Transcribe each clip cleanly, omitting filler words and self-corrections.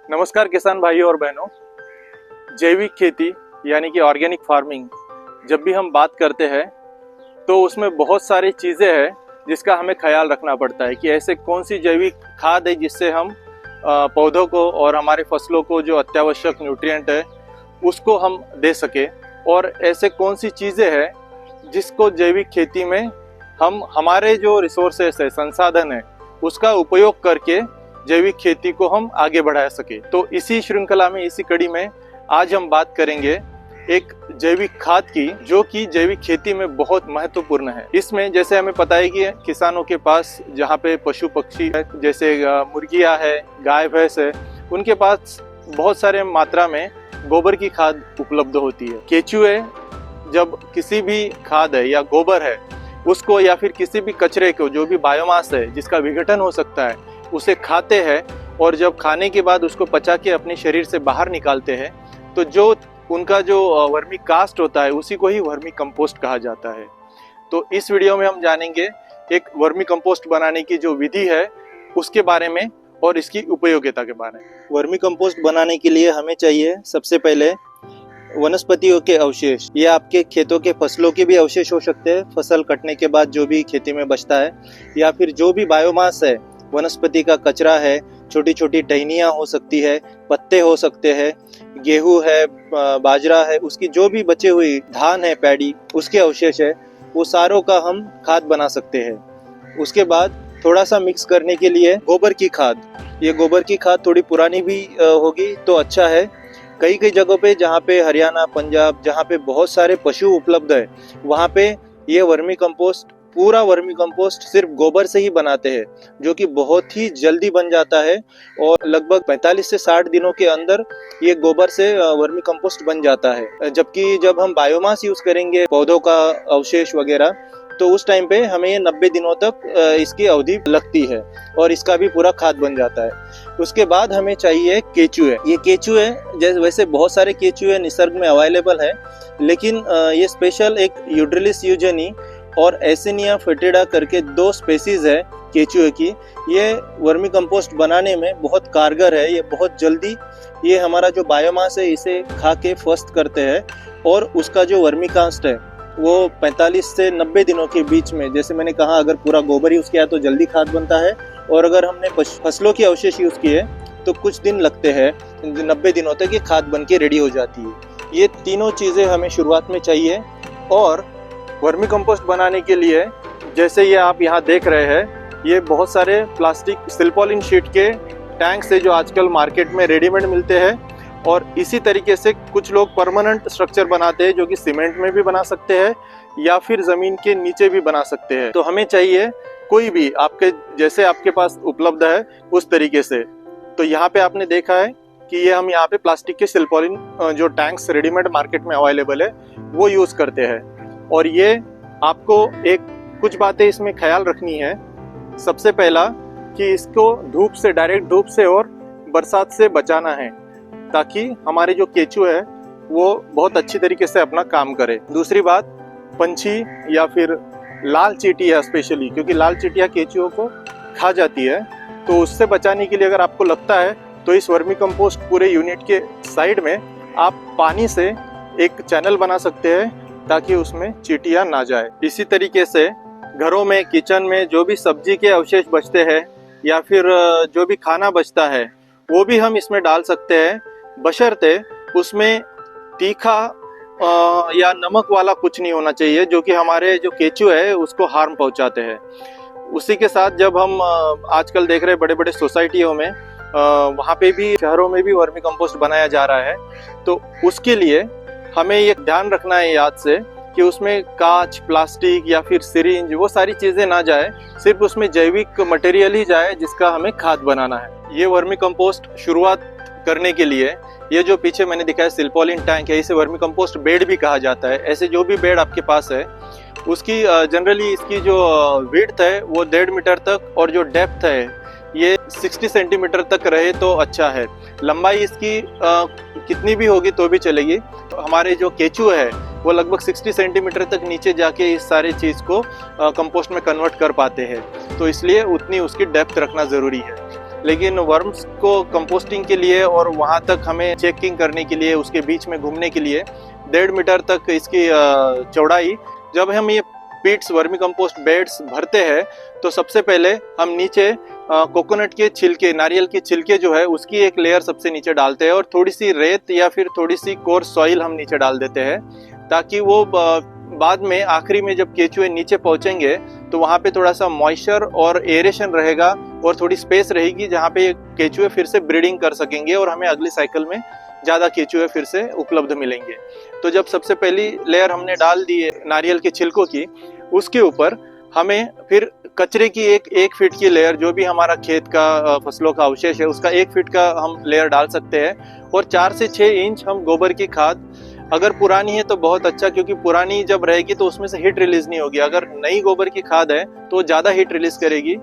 नमस्कार किसान भाइयों और बहनों। जैविक खेती यानी कि ऑर्गेनिक फार्मिंग जब भी हम बात करते हैं तो उसमें बहुत सारी चीज़ें हैं जिसका हमें ख्याल रखना पड़ता है कि ऐसे कौन सी जैविक खाद है जिससे हम पौधों को और हमारे फसलों को जो अत्यावश्यक न्यूट्रिएंट है उसको हम दे सके, और ऐसे कौन सी चीज़ें हैं जिसको जैविक खेती में हम हमारे जो रिसोर्सेस है, संसाधन है, उसका उपयोग करके जैविक खेती को हम आगे बढ़ा सके। तो इसी श्रृंखला में, इसी कड़ी में आज हम बात करेंगे एक जैविक खाद की जो कि जैविक खेती में बहुत महत्वपूर्ण है। इसमें जैसे हमें पता है कि किसानों के पास जहाँ पे पशु पक्षी है, जैसे मुर्गियाँ है, गाय भैंस है, उनके पास बहुत सारे मात्रा में गोबर की खाद उपलब्ध होती है। केचुए जब किसी भी खाद है या गोबर है उसको या फिर किसी भी कचरे को, जो भी बायोमास है जिसका विघटन हो सकता है, उसे खाते हैं और जब खाने के बाद उसको पचा के अपने शरीर से बाहर निकालते हैं तो जो उनका जो वर्मी कास्ट होता है उसी को ही वर्मी कंपोस्ट कहा जाता है। तो इस वीडियो में हम जानेंगे एक वर्मी कंपोस्ट बनाने की जो विधि है उसके बारे में और इसकी उपयोगिता के बारे में। वर्मी कंपोस्ट बनाने के लिए हमें चाहिए सबसे पहले वनस्पतियों के अवशेष। ये आपके खेतों के फसलों के भी अवशेष हो सकते हैं, फसल कटने के बाद जो भी खेती में बचता है, या फिर जो भी बायोमास है, वनस्पति का कचरा है, छोटी छोटी टहनियाँ हो सकती है, पत्ते हो सकते हैं, गेहूं है, बाजरा है, उसकी जो भी बचे हुई धान है, पैडी, उसके अवशेष है, वो सारों का हम खाद बना सकते हैं। उसके बाद थोड़ा सा मिक्स करने के लिए गोबर की खाद। ये गोबर की खाद थोड़ी पुरानी भी होगी तो अच्छा है। कई कई जगहों पे जहाँ पे हरियाणा, पंजाब, जहाँ पे बहुत सारे पशु उपलब्ध है, वहाँ पे ये वर्मी कंपोस्ट, पूरा वर्मी कंपोस्ट सिर्फ गोबर से ही बनाते हैं, जो कि बहुत ही जल्दी बन जाता है और लगभग 45 से 60 दिनों के अंदर ये गोबर से वर्मी कंपोस्ट बन जाता है। जबकि जब हम बायोमास यूज करेंगे, पौधों का अवशेष वगैरह, तो उस टाइम पे हमें ये 90 दिनों तक इसकी अवधि लगती है और इसका भी पूरा खाद बन जाता है। उसके बाद हमें चाहिए केचुए। ये केचुए, जैसे वैसे बहुत सारे केचुए निसर्ग में अवेलेबल है, लेकिन ये स्पेशल एक यूड्रिलिस यूजेनी और एसिनिया फेटिडा करके 2 स्पेसीज है केचुए की। ये वर्मी कंपोस्ट बनाने में बहुत कारगर है। ये बहुत जल्दी ये हमारा जो बायोमास है इसे खा के फस्त करते हैं और उसका जो वर्मी कास्ट है वो 45 से 90 दिनों के बीच में, जैसे मैंने कहा, अगर पूरा गोबर यूज किया तो जल्दी खाद बनता है, और अगर हमने फसलों के अवशेष यूज किए तो कुछ दिन लगते हैं, 90 दिनों तक ये खाद बन के रेडी हो जाती है। ये तीनों चीज़ें हमें शुरुआत में चाहिए। और वर्मी कंपोस्ट बनाने के लिए जैसे ये आप यहाँ देख रहे हैं, ये बहुत सारे प्लास्टिक सिल्पोलिन शीट के टैंक्स है जो आजकल मार्केट में रेडीमेड मिलते हैं, और इसी तरीके से कुछ लोग परमानेंट स्ट्रक्चर बनाते हैं जो कि सीमेंट में भी बना सकते हैं या फिर ज़मीन के नीचे भी बना सकते हैं। तो हमें चाहिए कोई भी आपके जैसे आपके पास उपलब्ध है उस तरीके से। तो यहाँ पे आपने देखा है कि ये हम यहाँ पे प्लास्टिक के सिल्पोलिन जो टैंक्स रेडीमेड मार्केट में अवेलेबल है वो यूज़ करते हैं। और ये आपको कुछ बातें इसमें ख्याल रखनी है। सबसे पहला कि इसको धूप से, डायरेक्ट धूप से और बरसात से बचाना है ताकि हमारे जो केचू है वो बहुत अच्छी तरीके से अपना काम करे। दूसरी बात, पंछी या फिर लाल चींटियाँ स्पेशली, क्योंकि लाल चींटियाँ केचुओं को खा जाती है, तो उससे बचाने के लिए अगर आपको लगता है तो इस वर्मी कंपोस्ट पूरे यूनिट के साइड में आप पानी से एक चैनल बना सकते हैं ताकि उसमें चींटियाँ ना जाए। इसी तरीके से घरों में, किचन में जो भी सब्जी के अवशेष बचते हैं या फिर जो भी खाना बचता है वो भी हम इसमें डाल सकते हैं, बशर्ते उसमें तीखा या नमक वाला कुछ नहीं होना चाहिए जो कि हमारे जो केचू है उसको हार्म पहुंचाते हैं। उसी के साथ जब हम आजकल देख रहे हैं बड़े बड़े सोसाइटियों में, वहाँ पे भी, शहरों में भी वर्मी कंपोस्ट बनाया जा रहा है, तो उसके लिए हमें ये ध्यान रखना है याद से कि उसमें कांच, प्लास्टिक या फिर सिरिंज, वो सारी चीज़ें ना जाए, सिर्फ उसमें जैविक मटेरियल ही जाए जिसका हमें खाद बनाना है। ये वर्मी कंपोस्ट शुरुआत करने के लिए ये जो पीछे मैंने दिखाया सिल्पोलिन टैंक है, इसे वर्मी कंपोस्ट बेड भी कहा जाता है। ऐसे जो भी बेड आपके पास है उसकी जनरली इसकी जो विड्थ है वो 1.5 मीटर तक और जो डेप्थ है ये 60 सेंटीमीटर तक रहे तो अच्छा है। लंबाई इसकी कितनी भी होगी तो भी चलेगी। हमारे जो केचू है वो लगभग 60 सेंटीमीटर तक नीचे जाके इस सारी चीज़ को कंपोस्ट में कन्वर्ट कर पाते हैं, तो इसलिए उतनी उसकी डेप्थ रखना ज़रूरी है। लेकिन वर्म्स को कंपोस्टिंग के लिए और वहाँ तक हमें चेकिंग करने के लिए, उसके बीच में घूमने के लिए 1.5 मीटर तक इसकी चौड़ाई। जब हम ये पिट्स वर्मी कंपोस्ट बेड्स भरते हैं तो सबसे पहले हम नीचे कोकोनट के छिलके, नारियल के छिलके जो है उसकी एक लेयर सबसे नीचे डालते हैं और थोड़ी सी रेत या फिर थोड़ी सी कोर्स सॉइल हम नीचे डाल देते हैं, ताकि वो बाद में आखिरी में जब केचुए नीचे पहुंचेंगे तो वहाँ पे थोड़ा सा मॉइस्चर और एरेशन रहेगा और थोड़ी स्पेस रहेगी जहाँ पे केचुए फिर से ब्रीडिंग कर सकेंगे और हमें अगली साइकिल में ज़्यादा केचुए फिर से उपलब्ध मिलेंगे। तो जब सबसे पहली लेयर हमने डाल दी है नारियल के छिलकों की, उसके ऊपर हमें फिर कचरे की एक फीट की लेयर, जो भी हमारा खेत का फसलों का अवशेष है उसका 1 फीट का हम लेयर डाल सकते हैं। और 4 से 6 इंच हम गोबर की खाद, अगर पुरानी है तो बहुत अच्छा, क्योंकि पुरानी जब रहेगी तो उसमें से हीट रिलीज नहीं होगी। अगर नई गोबर की खाद है तो ज़्यादा हीट रिलीज करेगी,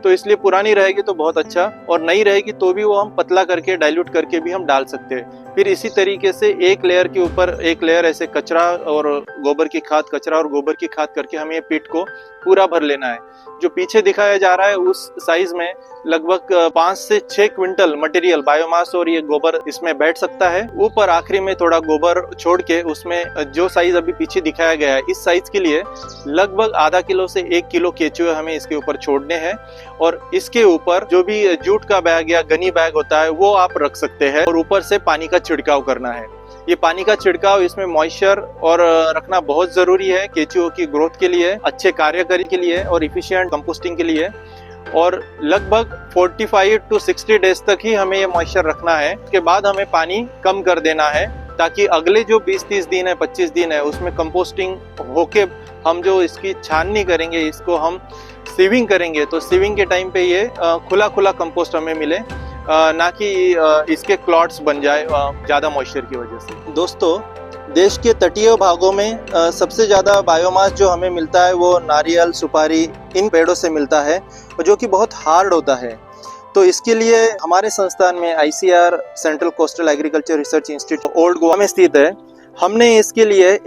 तो इसलिए पुरानी रहेगी तो बहुत अच्छा, और नई रहेगी तो भी वो हम पतला करके डाइल्यूट करके भी हम डाल सकते हैं। फिर इसी तरीके से एक लेयर के ऊपर एक लेयर ऐसे कचरा और गोबर की खाद, कचरा और गोबर की खाद करके हमें पिट को पूरा भर लेना है। जो पीछे दिखाया जा रहा है उस साइज में लगभग 5 से 6 क्विंटल मटेरियल, बायोमास और ये गोबर इसमें बैठ सकता है। ऊपर आखिरी में थोड़ा गोबर छोड़ के उसमें जो साइज अभी पीछे दिखाया गया है, इस साइज के लिए लगभग आधा किलो से 1 किलो केचुए हमें इसके ऊपर छोड़ने हैं। और इसके ऊपर जो भी जूट का बैग या गनी बैग होता है वो आप रख सकते हैं, और ऊपर से पानी का छिड़काव करना है। ये पानी का छिड़काव, इसमें मॉइस्चर और रखना बहुत जरूरी है केचुओं की ग्रोथ के लिए, अच्छे कार्यकारी के लिए और इफिशिएंट कंपोस्टिंग के लिए। और लगभग 45 to 60 डेज तक ही हमें ये मॉइस्चर रखना है। उसके बाद हमें पानी कम कर देना है, ताकि अगले जो 20-30 दिन है, 25 दिन है, उसमें कंपोस्टिंग होके हम जो इसकी छाननी करेंगे, इसको हम सीविंग करेंगे, तो सीविंग के टाइम पे ये खुला खुला कंपोस्ट हमें मिले, ना कि इसके क्लॉट्स बन जाए ज़्यादा मॉइस्चर की वजह से। दोस्तों, देश के तटीय भागों में सबसे ज़्यादा बायोमास जो हमें मिलता है वो नारियल, सुपारी, इन पेड़ों से मिलता है, जो कि बहुत हार्ड होता है। तो इसके लिए हमारे संस्थान में ICR central coastal agriculture research institute old Goa में स्थित है। हमने इसके लिए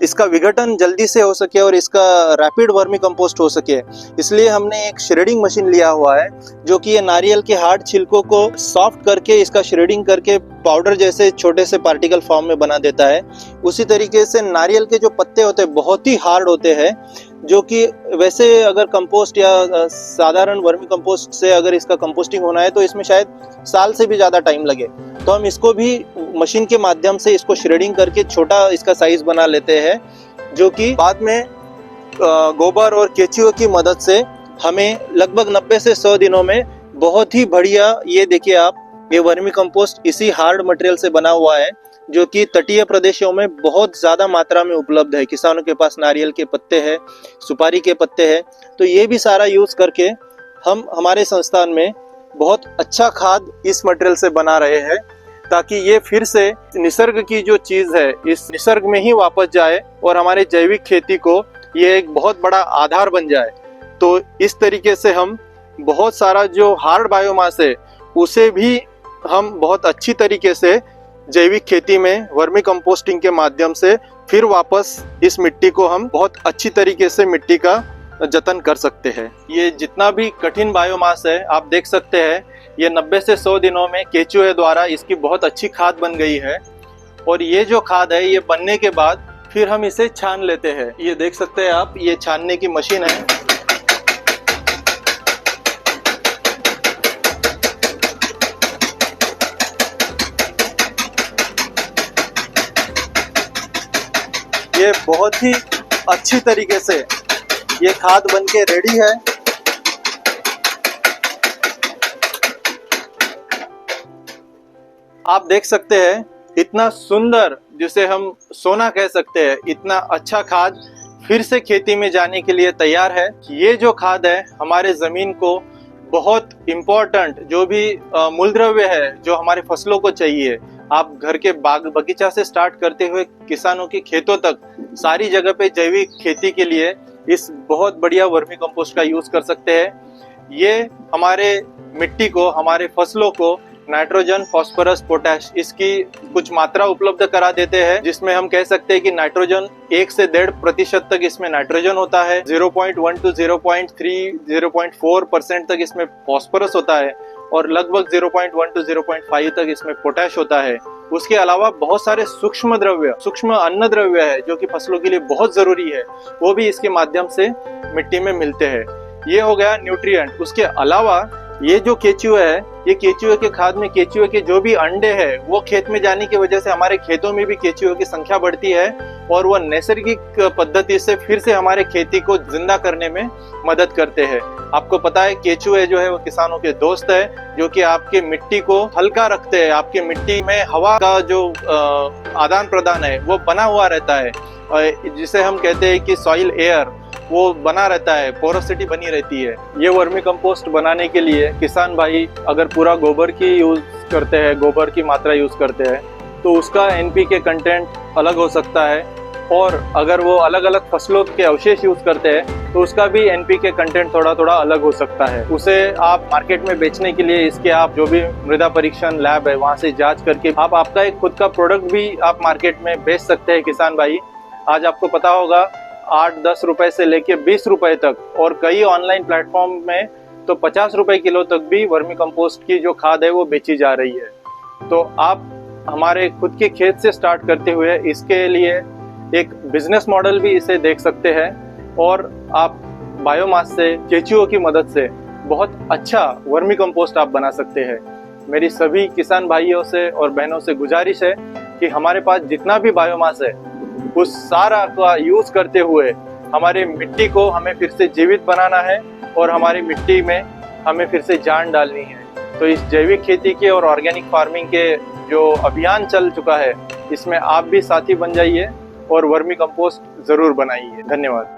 इसका विघटन जल्दी से हो सके और इसका रैपिड वर्मी कंपोस्ट हो सके, इसलिए हमने एक श्रेडिंग मशीन लिया हुआ है, जो कि ये नारियल के हार्ड छिलकों को सॉफ्ट करके इसका श्रेडिंग करके पाउडर जैसे छोटे से पार्टिकल फॉर्म में बना देता है। उसी तरीके से नारियल के जो पत्ते होते हैं बहुत ही हार्ड होते हैं, जो कि वैसे अगर कंपोस्ट या साधारण वर्मी कंपोस्ट से अगर इसका कंपोस्टिंग होना है तो इसमें शायद साल से भी ज़्यादा टाइम लगे। तो हम इसको भी मशीन के माध्यम से इसको श्रेडिंग करके छोटा इसका साइज बना लेते हैं, जो कि बाद में गोबर और केचुओं की मदद से हमें लगभग 90 से 100 दिनों में बहुत ही बढ़िया, ये देखिए आप, ये वर्मी कंपोस्ट इसी हार्ड मटेरियल से बना हुआ है, जो कि तटीय प्रदेशों में बहुत ज़्यादा मात्रा में उपलब्ध है। किसानों के पास नारियल के पत्ते हैं, सुपारी के पत्ते हैं, तो ये भी सारा यूज़ करके हम हमारे संस्थान में बहुत अच्छा खाद इस मटेरियल से बना रहे हैं, ताकि ये फिर से निसर्ग की जो चीज़ है इस निसर्ग में ही वापस जाए और हमारे जैविक खेती को ये एक बहुत बड़ा आधार बन जाए। तो इस तरीके से हम बहुत सारा जो हार्ड बायोमास है उसे भी हम बहुत अच्छी तरीके से जैविक खेती में वर्मी कंपोस्टिंग के माध्यम से फिर वापस इस मिट्टी को हम बहुत अच्छी तरीके से मिट्टी का जतन कर सकते हैं। ये जितना भी कठिन बायोमास है आप देख सकते हैं, ये 90 से 100 दिनों में केचुए द्वारा इसकी बहुत अच्छी खाद बन गई है। और ये जो खाद है ये बनने के बाद फिर हम इसे छान लेते हैं। ये देख सकते हैं आप, ये छानने की मशीन है। ये बहुत ही अच्छी तरीके से ये खाद बनके रेडी है। आप देख सकते हैं इतना सुंदर, जिसे हम सोना कह सकते हैं, इतना अच्छा खाद फिर से खेती में जाने के लिए तैयार है। ये जो खाद है हमारे जमीन को बहुत इम्पोर्टेंट, जो भी मूलद्रव्य है जो हमारे फसलों को चाहिए, आप घर के बाग बगीचा से स्टार्ट करते हुए किसानों के खेतों तक सारी जगह पे जैविक खेती के लिए इस बहुत बढ़िया वर्मी कंपोस्ट का यूज कर सकते हैं। ये हमारे मिट्टी को, हमारे फसलों को नाइट्रोजन, फास्फोरस, पोटैश इसकी कुछ मात्रा उपलब्ध करा देते हैं, जिसमें हम कह सकते हैं कि नाइट्रोजन 1 से 1.5% तक इसमें नाइट्रोजन होता है, 0.1 to 0.3, 0.4% तक इसमें फास्फोरस होता है और लगभग 0.1 to 0.5 तक इसमें पोटैश होता है। उसके अलावा बहुत सारे सूक्ष्म द्रव्य, सूक्ष्म अन्न द्रव्य है जो कि फसलों के लिए बहुत जरूरी है, वो भी इसके माध्यम से मिट्टी में मिलते हैं। ये हो गया न्यूट्रिएंट। उसके अलावा ये जो केचुआ है, ये केचुए के खाद में केचुए के जो भी अंडे हैं वो खेत में जाने की वजह से हमारे खेतों में भी केचुए की संख्या बढ़ती है और वो नैसर्गिक पद्धति से फिर से हमारे खेती को जिंदा करने में मदद करते हैं। आपको पता है केचुए जो है वो किसानों के दोस्त है, जो कि आपके मिट्टी को हल्का रखते हैं, आपके मिट्टी में हवा का जो आदान प्रदान है वो बना हुआ रहता है, जिसे हम कहते हैं कि सॉइल एयर वो बना रहता है, पोरोसिटी बनी रहती है। ये वर्मी कंपोस्ट बनाने के लिए किसान भाई अगर पूरा गोबर की यूज करते हैं, गोबर की मात्रा यूज करते हैं, तो उसका एनपीके कंटेंट अलग हो सकता है, और अगर वो अलग अलग फसलों के अवशेष यूज करते हैं तो उसका भी एनपीके कंटेंट थोड़ा थोड़ा अलग हो सकता है। उसे आप मार्केट में बेचने के लिए इसके आप जो भी मृदा परीक्षण लैब है वहां से जांच करके आप आपका एक खुद का प्रोडक्ट भी आप मार्केट में बेच सकते हैं। किसान भाई आज आपको पता होगा 8-10 रुपए से लेके 20 रुपए तक, और कई ऑनलाइन प्लेटफॉर्म में तो 50 रुपए किलो तक भी वर्मी कंपोस्ट की जो खाद है वो बेची जा रही है। तो आप हमारे खुद के खेत से स्टार्ट करते हुए इसके लिए एक बिजनेस मॉडल भी इसे देख सकते हैं, और आप बायोमास से, केचुओं की मदद से बहुत अच्छा वर्मी कंपोस्ट आप बना सकते हैं। मेरी सभी किसान भाइयों से और बहनों से गुजारिश है कि हमारे पास जितना भी बायोमास है उस सारा का यूज करते हुए हमारी मिट्टी को हमें फिर से जीवित बनाना है और हमारी मिट्टी में हमें फिर से जान डालनी है। तो इस जैविक खेती के और ऑर्गेनिक फार्मिंग के जो अभियान चल चुका है, इसमें आप भी साथी बन जाइए और वर्मी कंपोस्ट जरूर बनाइए। धन्यवाद।